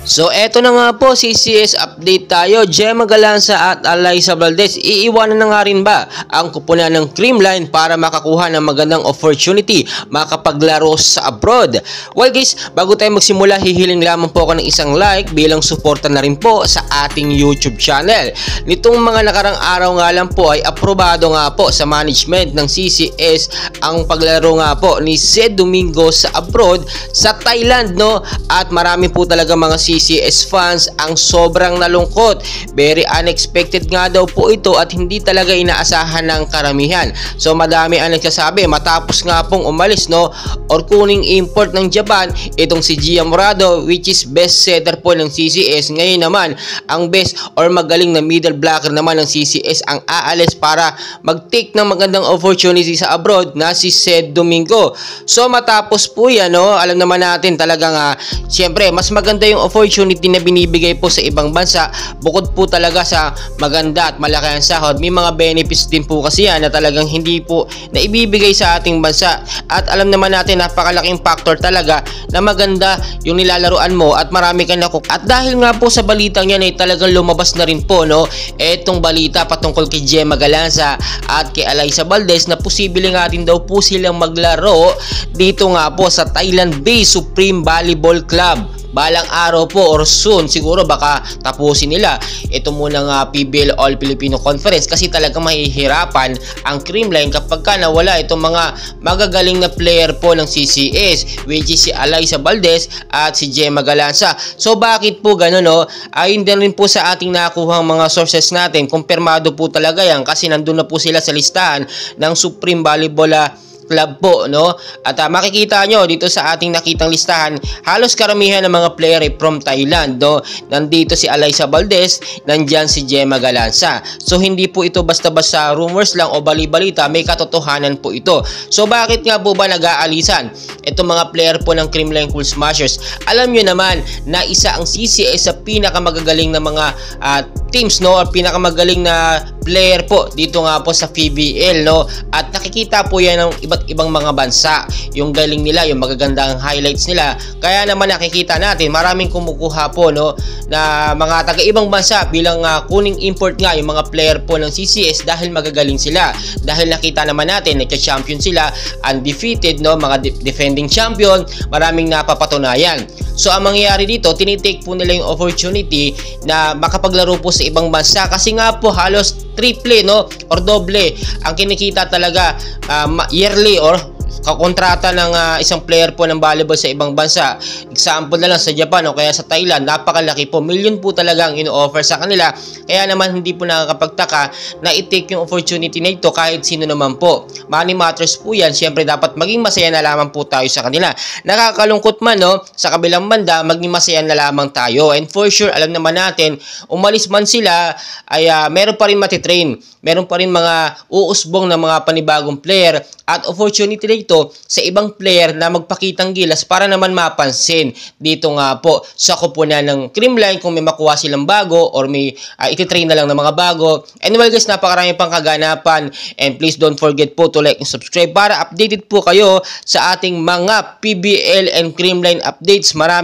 So eto na nga po, CCS update tayo. Gemma Galanza at Alyssa Valdez, iiwanan na nga rin ba ang kupunan ng Creamline para makakuha ng magandang opportunity makapaglaro sa abroad? Well guys, bago tayo magsimula, hihiling lamang po ako ng isang like bilang suporta na rin po sa ating YouTube channel. Nitong mga nakarang araw nga lang po ay aprobado nga po sa management ng CCS ang paglaro nga po ni Sed Domingo sa abroad sa Thailand, no? At marami po talaga mga CCS fans ang sobrang nalungkot. Very unexpected nga daw po ito at hindi talaga inaasahan ng karamihan. So madami ang nagsasabi matapos nga pong umalis, no, or kuning import ng Japan itong si Gia Morado, which is best setter po ng CCS. Ngayon naman ang best or magaling na middle blocker naman ng CCS ang aalis para mag-take ng magandang opportunity sa abroad na si Sed Domingo. So matapos po yan, no, alam naman natin talagang siyempre mas maganda yung opportunity na binibigay po sa ibang bansa. Bukod po talaga sa maganda at malaki ang sahod, may mga benefits din po kasi yan na talagang hindi po na ibibigay sa ating bansa. At alam naman natin napakalaking factor talaga na maganda yung nilalaruan mo at marami kang nakuk. At dahil nga po sa balitang yan ay talagang lumabas na rin po, no, etong balita patungkol kay Gemma Galanza at kay Alyssa Valdez na posible nga din daw po silang maglaro dito nga po sa Thailand-based Supreme Volleyball Club. Balang araw po or soon siguro baka tapusin nila ito munang PBL All Filipino Conference kasi talagang mahihirapan ang Creamline kapag ka nawala itong mga magagaling na player po ng CCS, which is si Alyssa Valdez at si Gemma Galanza. So bakit po gano'n, no? Ayun din rin po sa ating nakuhang mga sources natin, kumpirmado po talaga yan kasi nandun na po sila sa listahan ng Supreme Volleyball Club po, no? At makikita nyo dito sa ating nakitang listahan, halos karamihan ng mga player from Thailand, no? Nandito si Alyssa Valdez, nandyan si Gemma Galanza. So hindi po ito basta-basta rumors lang o bali-balita, may katotohanan po ito. So bakit nga po ba nag-aalisan itong mga player po ng Creamline Cool Smashers? Alam nyo naman na isa ang CCS sa pinakamagagaling na mga teams, no, or pinakamagaling na player po dito nga po sa PBL, no? At nakikita po yan ng iba't ibang mga bansa, yung galing nila, yung magagandang highlights nila. Kaya naman nakikita natin maraming kumukuha po, no, na mga taga-ibang bansa bilang kuning import nga yung mga player po ng CCS dahil magagaling sila. Dahil nakita naman natin nagka-champion sila, undefeated, no, mga defending champion, maraming napapatunayan. So ang mangyayari dito, tinitake po nila yung opportunity na makapaglaro po sa ibang bansa kasi nga po halos triple, no, or doble ang kinikita talaga yearly or kakontrata ng isang player po ng volleyball sa ibang bansa. Example na lang sa Japan o kaya sa Thailand, napakalaki po, million po talaga ang ino-offer sa kanila. Kaya naman hindi po nakakapagtaka na i-take yung opportunity na ito kahit sino naman po. Money matters po yan, siyempre dapat maging masaya na lamang po tayo sa kanila. Nakakalungkot man, no, sa kabilang banda, maging masaya na lamang tayo. And for sure, alam naman natin, umalis man sila ay meron pa rin matitrain, meron pa rin mga uusbong na mga panibagong player at opportunity na ito sa ibang player na magpakitang gilas para naman mapansin dito nga po sa kupunan ng Creamline kung may makuha silang bago or may ititrain na lang ng mga bago. Anyway guys, napakarami pang kaganapan and please don't forget po to like and subscribe para updated po kayo sa ating mga PBL and Creamline updates. Marami